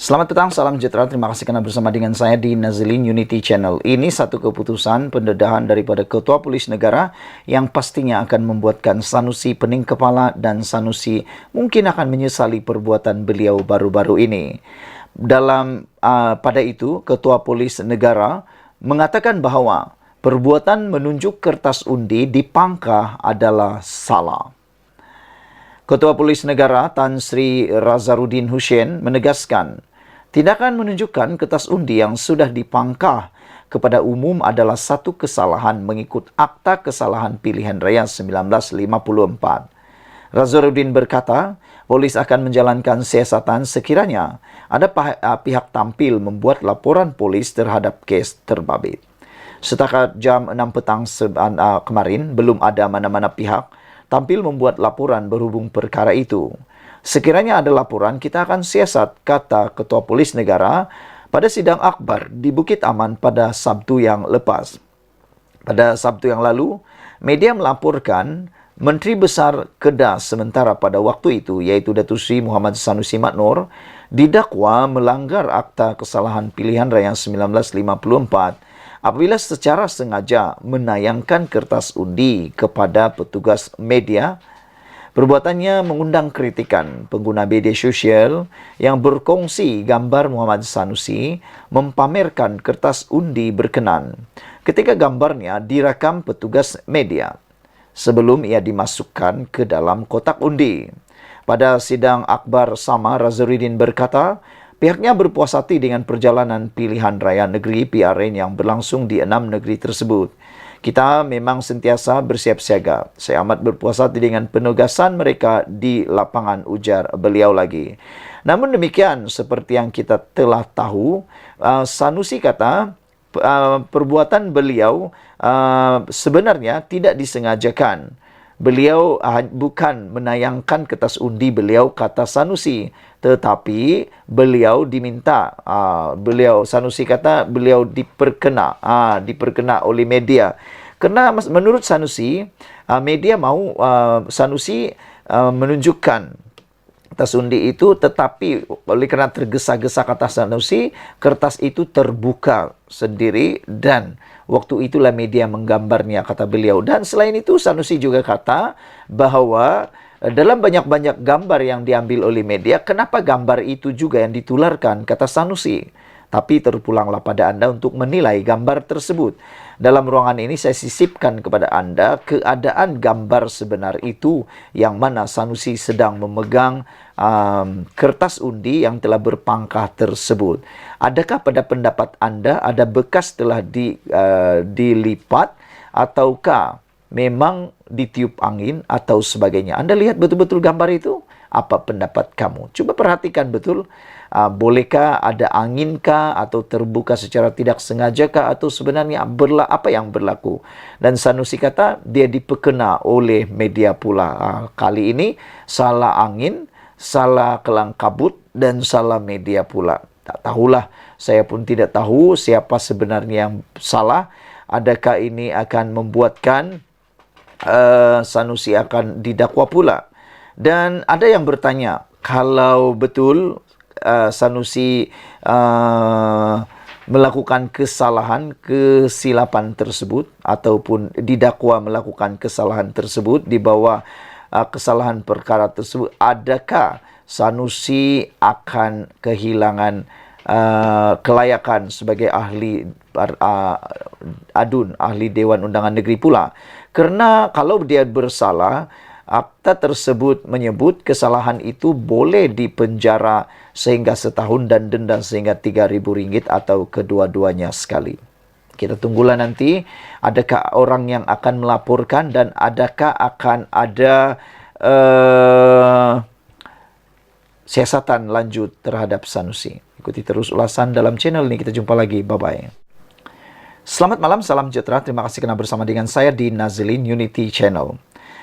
Selamat petang, salam sejahtera. Terima kasih karena bersama dengan saya di Nazilin Unity Channel. Ini satu keputusan pendedahan daripada Ketua Polis Negara yang pastinya akan membuatkan Sanusi pening kepala dan Sanusi mungkin akan menyesali perbuatan beliau baru-baru ini. Pada itu, Ketua Polis Negara mengatakan bahawa perbuatan menunjuk kertas undi di pangkah adalah salah. Ketua Polis Negara Tan Sri Razarudin Hussein menegaskan, tindakan menunjukkan kertas undi yang sudah dipangkah kepada umum adalah satu kesalahan mengikut Akta Kesalahan Pilihan Raya 1954. Razarudin berkata, polis akan menjalankan siasatan sekiranya ada pihak tampil membuat laporan polis terhadap kes terbabit. Setakat jam 6 petang kemarin, belum ada mana-mana pihak tampil membuat laporan berhubung perkara itu. Sekiranya ada laporan, kita akan siasat, kata Ketua Polis Negara pada sidang akbar di Bukit Aman pada Sabtu yang lepas. Pada Sabtu yang lalu, media melaporkan Menteri Besar Kedah sementara pada waktu itu, iaitu Datuk Seri Muhammad Sanusi Maknor, didakwa melanggar Akta Kesalahan Pilihan Raya 1954 apabila secara sengaja menayangkan kertas undi kepada petugas media. Perbuatannya mengundang kritikan pengguna media sosial yang berkongsi gambar Muhammad Sanusi mempamerkan kertas undi berkenan ketika gambarnya direkam petugas media sebelum ia dimasukkan ke dalam kotak undi. Pada sidang akbar sama, Razarudin berkata, pihaknya berpuas hati dengan perjalanan pilihan raya negeri PRN yang berlangsung di 6 negeri tersebut. Kita memang sentiasa bersiap siaga. Saya amat berpuas hati dengan penugasan mereka di lapangan, ujar beliau lagi. Namun demikian, seperti yang kita telah tahu, Sanusi kata perbuatan beliau sebenarnya tidak disengajakan. Beliau bukan menayangkan kertas undi beliau, kata Sanusi, tetapi beliau diminta, Sanusi kata beliau diperkena oleh media. Kerana menurut Sanusi, media mahu Sanusi menunjukkan kertas undi itu, tetapi oleh kerana tergesa-gesa, kata Sanusi, kertas itu terbuka sendiri dan waktu itulah media menggambarnya, kata beliau. Dan selain itu, Sanusi juga kata bahawa dalam banyak-banyak gambar yang diambil oleh media, kenapa gambar itu juga yang ditularkan, kata Sanusi. Tapi terpulanglah pada anda untuk menilai gambar tersebut. Dalam ruangan ini saya sisipkan kepada anda keadaan gambar sebenar itu, yang mana Sanusi sedang memegang kertas undi yang telah berpangkah tersebut. Adakah pada pendapat anda ada bekas telah dilipat ataukah memang ditiup angin atau sebagainya? Anda lihat betul-betul gambar itu? Apa pendapat kamu? Cuba perhatikan betul. Bolehkah ada anginkah atau terbuka secara tidak sengajakah atau sebenarnya apa yang berlaku? Dan Sanusi kata dia diperkena oleh media pula. Kali ini salah angin, salah kelang kabut dan salah media pula. Tak tahulah, saya pun tidak tahu siapa sebenarnya yang salah. Adakah ini akan membuatkan Sanusi akan didakwa pula? Dan ada yang bertanya, kalau betul Sanusi melakukan kesilapan tersebut ataupun didakwa melakukan kesalahan tersebut di bawah kesalahan perkara tersebut, adakah Sanusi akan kehilangan kelayakan sebagai ahli ahli Dewan Undangan Negeri pula? Kerana kalau dia bersalah, akta tersebut menyebut kesalahan itu boleh dipenjara sehingga setahun dan denda sehingga RM3,000 atau kedua-duanya sekali. Kita tunggulah nanti adakah orang yang akan melaporkan dan adakah akan ada siasatan lanjut terhadap Sanusi. Ikuti terus ulasan dalam channel ini. Kita jumpa lagi. Bye-bye. Selamat malam, salam sejahtera. Terima kasih kerana bersama dengan saya di Nazilin Unity Channel.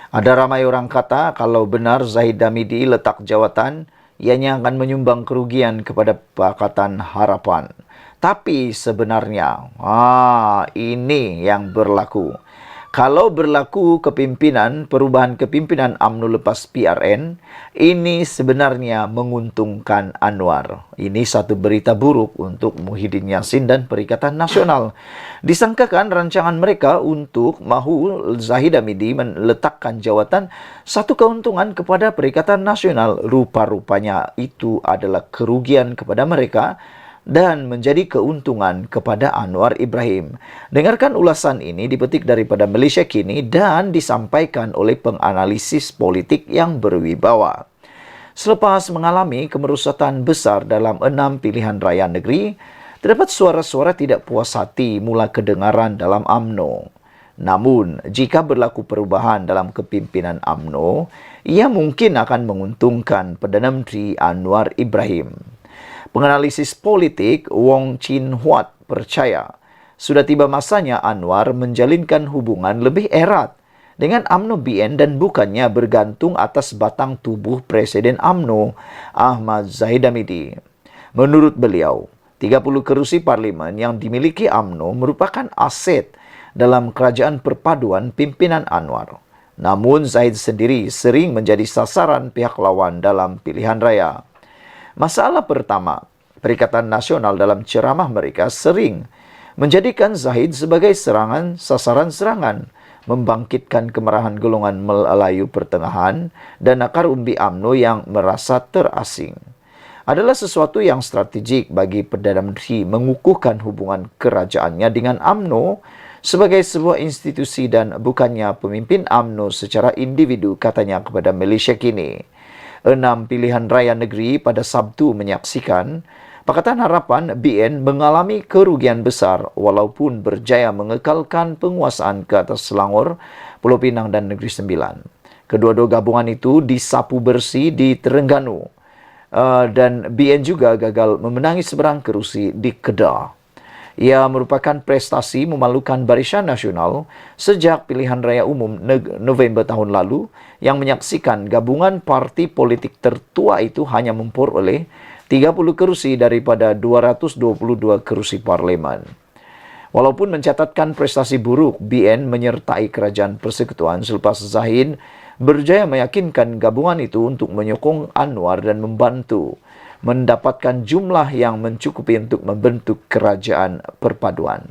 Ada ramai orang kata kalau benar Zahid Hamidi letak jawatan, ianya akan menyumbang kerugian kepada Pakatan Harapan. Tapi sebenarnya, ini yang berlaku. Kalau berlaku perubahan kepimpinan UMNO lepas PRN, ini sebenarnya menguntungkan Anwar. Ini satu berita buruk untuk Muhyiddin Yassin dan Perikatan Nasional. Disangkakan rancangan mereka untuk mahu Zahid Hamidi meletakkan jawatan satu keuntungan kepada Perikatan Nasional. Rupa-rupanya itu adalah kerugian kepada mereka dan menjadi keuntungan kepada Anwar Ibrahim. Dengarkan ulasan ini dipetik daripada Malaysia Kini dan disampaikan oleh penganalisis politik yang berwibawa. Selepas mengalami kemerosotan besar dalam 6 pilihan raya negeri, terdapat suara-suara tidak puas hati mula kedengaran dalam UMNO. Namun, jika berlaku perubahan dalam kepimpinan UMNO, ia mungkin akan menguntungkan Perdana Menteri Anwar Ibrahim. Penganalisis politik Wong Chin Huat percaya sudah tiba masanya Anwar menjalinkan hubungan lebih erat dengan UMNO BN dan bukannya bergantung atas batang tubuh Presiden UMNO Ahmad Zahid Hamidi. Menurut beliau, 30 kerusi parlimen yang dimiliki UMNO merupakan aset dalam kerajaan perpaduan pimpinan Anwar. Namun Zahid sendiri sering menjadi sasaran pihak lawan dalam pilihan raya. Masalah pertama, Perikatan Nasional dalam ceramah mereka sering menjadikan Zahid sebagai sasaran serangan, membangkitkan kemarahan golongan Melayu Pertengahan dan akar umbi UMNO yang merasa terasing. Adalah sesuatu yang strategik bagi Perdana Menteri mengukuhkan hubungan kerajaannya dengan UMNO sebagai sebuah institusi dan bukannya pemimpin UMNO secara individu, katanya kepada Malaysia Kini. 6 pilihan raya negeri pada Sabtu menyaksikan Pakatan Harapan BN mengalami kerugian besar walaupun berjaya mengekalkan penguasaan ke atas Selangor, Pulau Pinang dan Negeri Sembilan. Kedua-dua gabungan itu disapu bersih di Terengganu dan BN juga gagal memenangi seberang kerusi di Kedah. Ia merupakan prestasi memalukan Barisan Nasional sejak pilihan raya umum November tahun lalu yang menyaksikan gabungan parti politik tertua itu hanya memperoleh 30 kerusi daripada 222 kerusi parlimen. Walaupun mencatatkan prestasi buruk, BN menyertai Kerajaan Persekutuan selepas Zahid berjaya meyakinkan gabungan itu untuk menyokong Anwar dan membantu mendapatkan jumlah yang mencukupi untuk membentuk kerajaan perpaduan.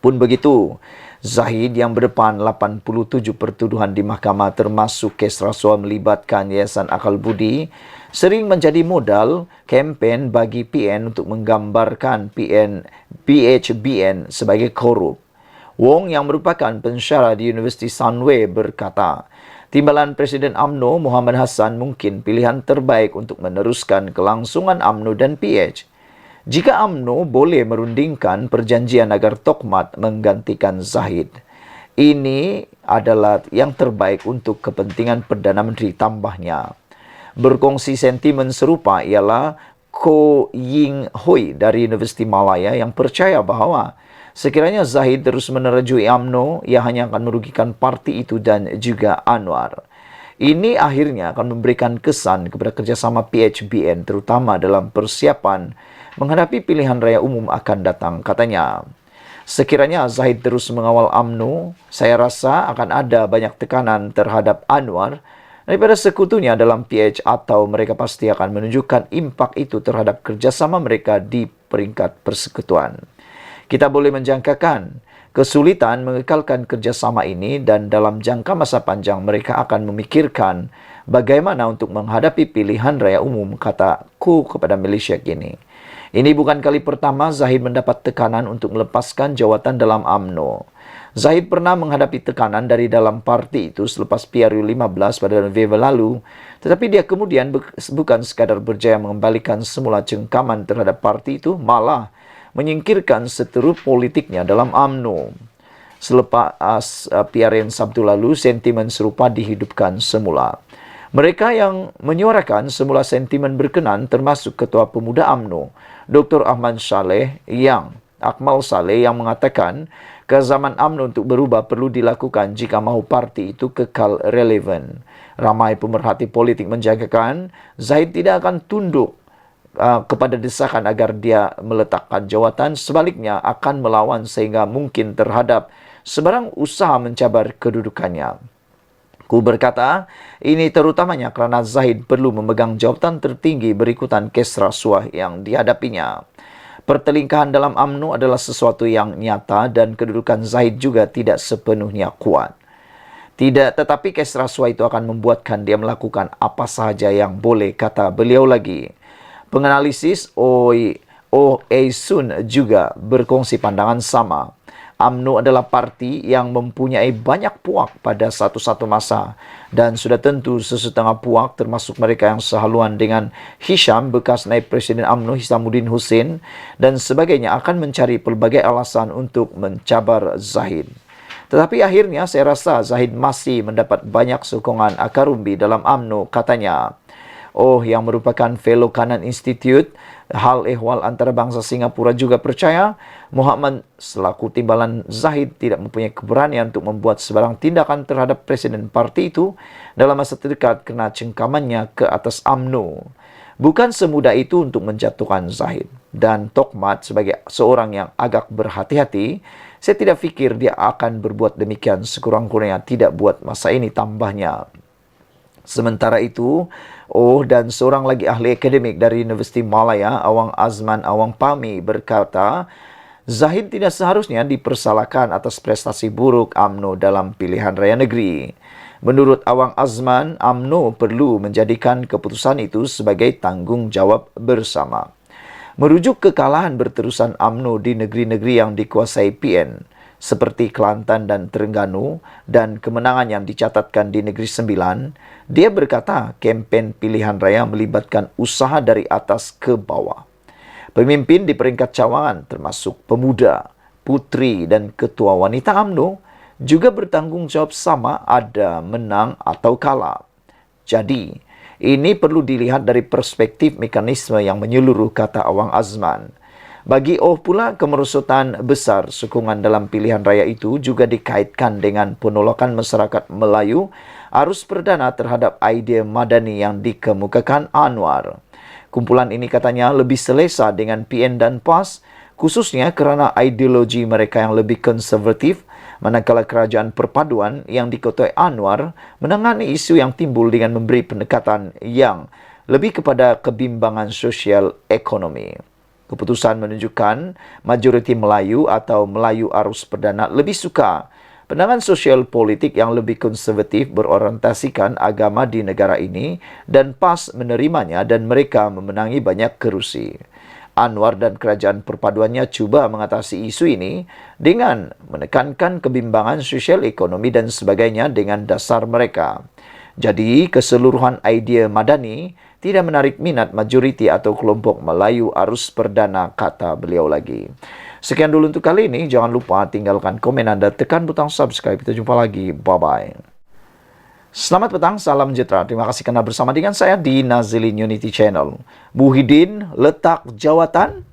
Pun begitu, Zahid yang berdepan 87 pertuduhan di mahkamah termasuk kes rasuah melibatkan Yayasan Akal Budi sering menjadi modal kempen bagi PN untuk menggambarkan PHBN sebagai korup. Wong yang merupakan pensyarah di Universiti Sunway berkata, timbalan Presiden UMNO Muhammad Hassan mungkin pilihan terbaik untuk meneruskan kelangsungan UMNO dan PH. Jika UMNO boleh merundingkan perjanjian agar Tokmat menggantikan Zahid, ini adalah yang terbaik untuk kepentingan Perdana Menteri, tambahnya. Berkongsi sentimen serupa ialah Ko Ying Hui dari Universiti Malaya yang percaya bahawa sekiranya Zahid terus menerjui UMNO, ia hanya akan merugikan parti itu dan juga Anwar. Ini akhirnya akan memberikan kesan kepada kerjasama PHBN terutama dalam persiapan menghadapi pilihan raya umum akan datang, katanya. Sekiranya Zahid terus mengawal UMNO, saya rasa akan ada banyak tekanan terhadap Anwar daripada sekutunya dalam PH atau mereka pasti akan menunjukkan impak itu terhadap kerjasama mereka di peringkat persekutuan. Kita boleh menjangkakan kesulitan mengekalkan kerjasama ini dan dalam jangka masa panjang mereka akan memikirkan bagaimana untuk menghadapi pilihan raya umum, kata Ku kepada Malaysia Kini. Ini bukan kali pertama Zahid mendapat tekanan untuk melepaskan jawatan dalam UMNO. Zahid pernah menghadapi tekanan dari dalam parti itu selepas PRU 15 pada November lalu, tetapi dia kemudian bukan sekadar berjaya mengembalikan semula cengkaman terhadap parti itu, malah menyingkirkan seteru politiknya dalam UMNO. Selepas PRN Sabtu lalu, sentimen serupa dihidupkan semula. Mereka yang menyuarakan semula sentimen berkenan termasuk Ketua Pemuda UMNO, Dr. Akmal Saleh yang mengatakan kezaman UMNO untuk berubah perlu dilakukan jika mahu parti itu kekal relevan. Ramai pemerhati politik menjangkakan Zahid tidak akan tunduk kepada desakan agar dia meletakkan jawatan, sebaliknya akan melawan sehingga mungkin terhadap sebarang usaha mencabar kedudukannya. Ku berkata, ini terutamanya kerana Zahid perlu memegang jawatan tertinggi berikutan kes rasuah yang dihadapinya. Pertelingkahan dalam UMNO adalah sesuatu yang nyata dan kedudukan Zahid juga tidak sepenuhnya kuat. Tetapi kes rasuah itu akan membuatkan dia melakukan apa sahaja yang boleh, kata beliau lagi. Penganalisis O.A. Sun juga berkongsi pandangan sama. UMNO adalah parti yang mempunyai banyak puak pada satu masa dan sudah tentu sesetengah puak termasuk mereka yang sehaluan dengan Hisham, bekas naib Presiden UMNO Hishamuddin Hussein dan sebagainya akan mencari pelbagai alasan untuk mencabar Zahid. Tetapi akhirnya saya rasa Zahid masih mendapat banyak sokongan akar umbi dalam UMNO, katanya. Yang merupakan fellow Kanan Institute Hal Ehwal Antarabangsa Singapura juga percaya Muhammad selaku timbalan Zahid tidak mempunyai keberanian untuk membuat sebarang tindakan terhadap Presiden parti itu dalam masa terdekat kerana cengkamannya ke atas UMNO. Bukan semudah itu untuk menjatuhkan Zahid. Dan Tokmat sebagai seorang yang agak berhati-hati, saya tidak fikir dia akan berbuat demikian sekurang-kurangnya tidak buat masa ini, tambahnya. Sementara itu, dan seorang lagi ahli akademik dari Universiti Malaya, Awang Azman Awang Pami, berkata, Zahid tidak seharusnya dipersalahkan atas prestasi buruk UMNO dalam pilihan raya negeri. Menurut Awang Azman, UMNO perlu menjadikan keputusan itu sebagai tanggungjawab bersama. Merujuk kekalahan berterusan UMNO di negeri-negeri yang dikuasai PN, seperti Kelantan dan Terengganu, dan kemenangan yang dicatatkan di Negeri Sembilan, dia berkata kempen pilihan raya melibatkan usaha dari atas ke bawah. Pemimpin di peringkat cawangan termasuk pemuda, putri dan ketua wanita UMNO juga bertanggungjawab sama ada menang atau kalah. Jadi, ini perlu dilihat dari perspektif mekanisme yang menyeluruh, kata Awang Azman. Bagi pula kemerosotan besar sokongan dalam pilihan raya itu juga dikaitkan dengan penolakan masyarakat Melayu arus perdana terhadap idea madani yang dikemukakan Anwar. Kumpulan ini katanya lebih selesa dengan PN dan PAS, khususnya kerana ideologi mereka yang lebih konservatif, manakala kerajaan perpaduan yang diketuai Anwar menangani isu yang timbul dengan memberi pendekatan yang lebih kepada kebimbangan sosial ekonomi. Keputusan menunjukkan majoriti Melayu atau Melayu arus perdana lebih suka pandangan sosial politik yang lebih konservatif berorientasikan agama di negara ini dan PAS menerimanya dan mereka memenangi banyak kerusi. Anwar dan kerajaan perpaduannya cuba mengatasi isu ini dengan menekankan kebimbangan sosial ekonomi dan sebagainya dengan dasar mereka. Jadi, keseluruhan idea madani tidak menarik minat majoriti atau kelompok Melayu arus perdana, kata beliau lagi. Sekian dulu untuk kali ini. Jangan lupa tinggalkan komen Anda, tekan butang subscribe. Kita jumpa lagi. Bye-bye. Selamat petang, salam sejahtera. Terima kasih kerana bersama dengan saya di Nazilin Unity Channel. Muhyiddin letak jawatan?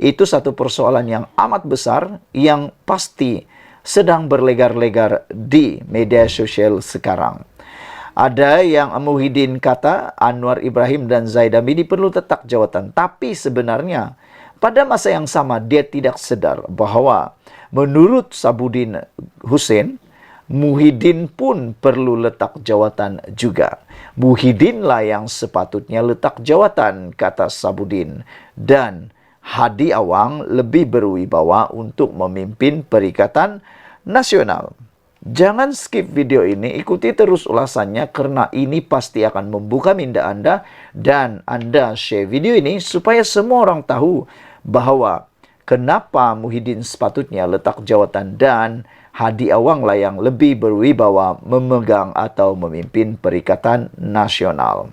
Itu satu persoalan yang amat besar yang pasti sedang berlegar-legar di media sosial sekarang. Ada yang Muhyiddin kata Anwar Ibrahim dan Zaid Hamidi perlu letak jawatan. Tapi sebenarnya pada masa yang sama dia tidak sedar bahawa menurut Sabudin Hussein, Muhyiddin pun perlu letak jawatan juga. Muhyiddinlah yang sepatutnya letak jawatan, kata Sabudin. Dan Hadi Awang lebih berwibawa untuk memimpin Perikatan Nasional. Jangan skip video ini, ikuti terus ulasannya kerana ini pasti akan membuka minda Anda dan Anda share video ini supaya semua orang tahu bahawa kenapa Muhyiddin sepatutnya letak jawatan dan Hadi Awang lah yang lebih berwibawa memegang atau memimpin Perikatan Nasional.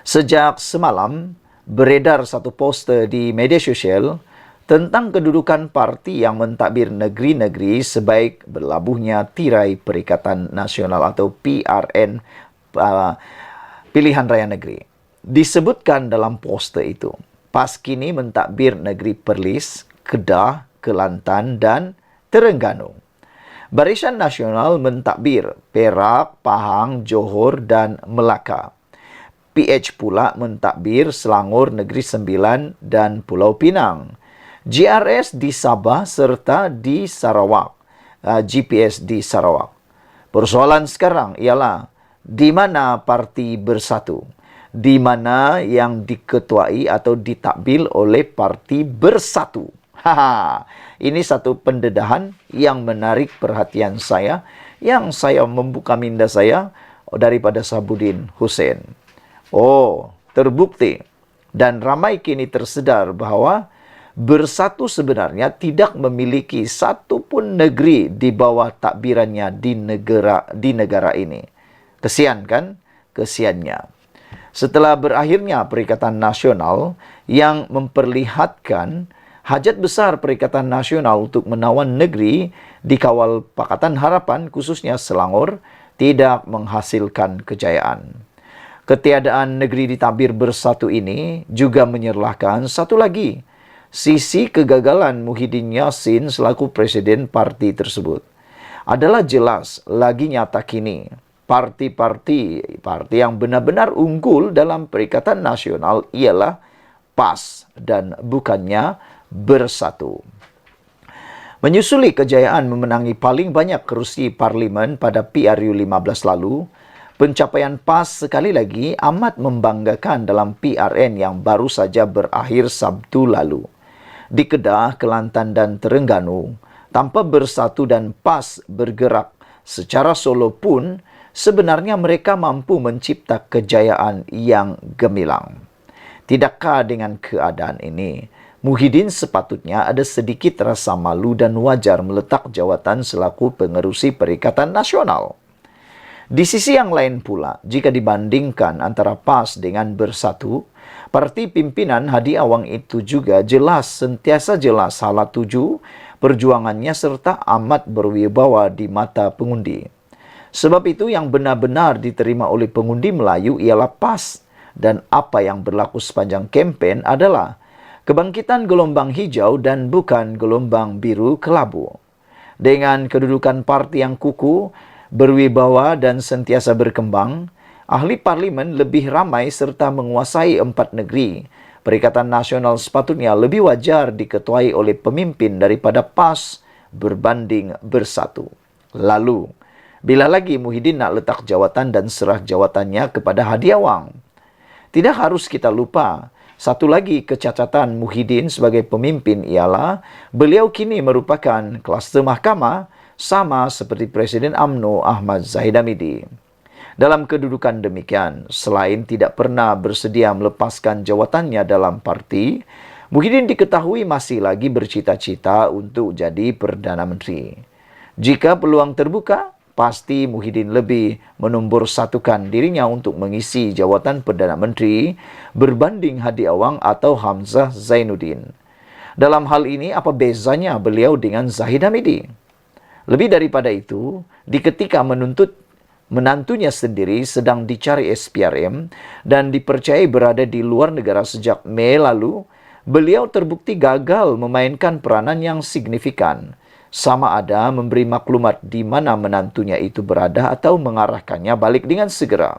Sejak semalam, beredar satu poster di media sosial tentang kedudukan parti yang mentadbir negeri-negeri sebaik berlabuhnya tirai Perikatan Nasional atau PRN Pilihan Raya Negeri. Disebutkan dalam poster itu, PAS kini mentadbir negeri Perlis, Kedah, Kelantan dan Terengganu. Barisan Nasional mentadbir Perak, Pahang, Johor dan Melaka. PH pula mentadbir Selangor Negeri Sembilan dan Pulau Pinang. GRS di Sabah serta di Sarawak. GPS di Sarawak. Persoalan sekarang ialah di mana Parti Bersatu, di mana yang diketuai atau ditakbil oleh Parti Bersatu. Ini satu pendedahan yang menarik perhatian saya, yang saya membuka minda saya daripada Sabudin Hussein. Oh, terbukti dan ramai kini tersedar bahawa Bersatu sebenarnya tidak memiliki satu pun negeri di bawah takbirannya di negara ini. Kesian kan? Kesiannya. Setelah berakhirnya Perikatan Nasional yang memperlihatkan hajat besar Perikatan Nasional untuk menawan negeri di kawal Pakatan Harapan, khususnya Selangor, tidak menghasilkan kejayaan. Ketiadaan negeri ditabir Bersatu ini juga menyerlahkan satu lagi, sisi kegagalan Muhyiddin Yassin selaku presiden parti tersebut. Adalah jelas lagi nyata kini, parti yang benar-benar unggul dalam Perikatan Nasional ialah PAS dan bukannya Bersatu. Menyusuli kejayaan memenangi paling banyak kerusi parlimen pada PRU 15 lalu, pencapaian PAS sekali lagi amat membanggakan dalam PRN yang baru saja berakhir Sabtu lalu. Di Kedah, Kelantan dan Terengganu, tanpa Bersatu dan PAS bergerak secara solo pun, sebenarnya mereka mampu mencipta kejayaan yang gemilang. Tidakkah dengan keadaan ini, Muhyiddin sepatutnya ada sedikit rasa malu dan wajar meletak jawatan selaku pengerusi Perikatan Nasional? Di sisi yang lain pula, jika dibandingkan antara PAS dengan Bersatu, parti pimpinan Hadi Awang itu juga sentiasa jelas salah tuju perjuangannya serta amat berwibawa di mata pengundi. Sebab itu yang benar-benar diterima oleh pengundi Melayu ialah PAS, dan apa yang berlaku sepanjang kempen adalah kebangkitan gelombang hijau dan bukan gelombang biru kelabu. Dengan kedudukan parti yang kukuh, berwibawa dan sentiasa berkembang, ahli parlimen lebih ramai serta menguasai 4 negeri. Perikatan Nasional sepatutnya lebih wajar diketuai oleh pemimpin daripada PAS berbanding Bersatu. Lalu, bila lagi Muhyiddin nak letak jawatan dan serah jawatannya kepada Hadi Awang? Tidak harus kita lupa, satu lagi kecacatan Muhyiddin sebagai pemimpin ialah beliau kini merupakan kluster mahkamah sama seperti Presiden UMNO Ahmad Zahid Hamidi. Dalam kedudukan demikian, selain tidak pernah bersedia melepaskan jawatannya dalam parti, Muhyiddin diketahui masih lagi bercita-cita untuk jadi Perdana Menteri. Jika peluang terbuka, pasti Muhyiddin lebih menomorsatukan dirinya untuk mengisi jawatan Perdana Menteri berbanding Hadi Awang atau Hamzah Zainuddin. Dalam hal ini, apa bezanya beliau dengan Zahid Hamidi? Lebih daripada itu, di ketika menantunya sendiri sedang dicari SPRM dan dipercayai berada di luar negara sejak Mei lalu, beliau terbukti gagal memainkan peranan yang signifikan. Sama ada memberi maklumat di mana menantunya itu berada atau mengarahkannya balik dengan segera.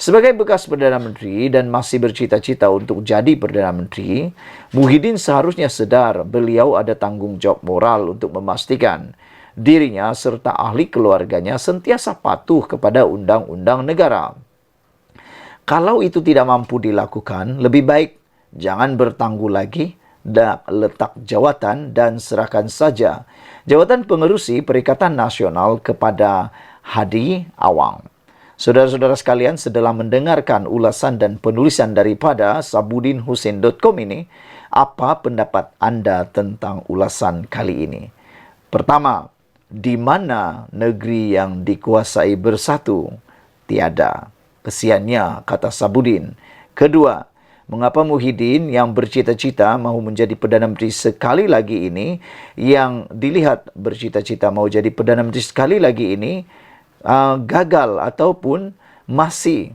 Sebagai bekas Perdana Menteri dan masih bercita-cita untuk jadi Perdana Menteri, Muhyiddin seharusnya sedar beliau ada tanggung jawab moral untuk memastikan dirinya serta ahli keluarganya sentiasa patuh kepada undang-undang negara. Kalau itu tidak mampu dilakukan, lebih baik jangan bertangguh lagi, letak jawatan dan serahkan saja jawatan pengerusi Perikatan Nasional kepada Hadi Awang. Saudara-saudara sekalian, setelah mendengarkan ulasan dan penulisan daripada sabudinhussein.com ini, apa pendapat Anda tentang ulasan kali ini? Pertama, di mana negeri yang dikuasai Bersatu? Tiada. Kesiannya, kata Sabudin. Kedua, mengapa Muhyiddin yang bercita-cita mahu menjadi Perdana Menteri sekali lagi ini, yang dilihat bercita-cita mahu jadi Perdana Menteri sekali lagi ini, gagal ataupun masih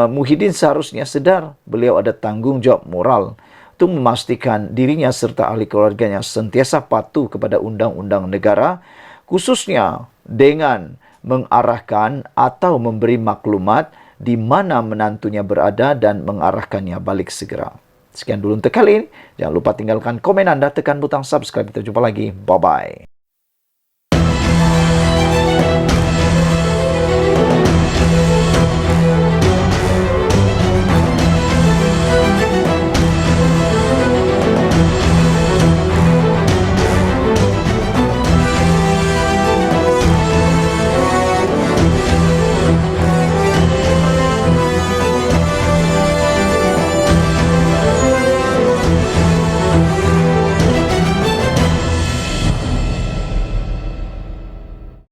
Muhyiddin seharusnya sedar beliau ada tanggung jawab moral untuk memastikan dirinya serta ahli keluarganya sentiasa patuh kepada undang-undang negara, khususnya dengan mengarahkan atau memberi maklumat di mana menantunya berada dan mengarahkannya balik segera. Sekian dulu untuk kali ini. Jangan lupa tinggalkan komen Anda, tekan butang subscribe. Kita jumpa lagi. Bye-bye.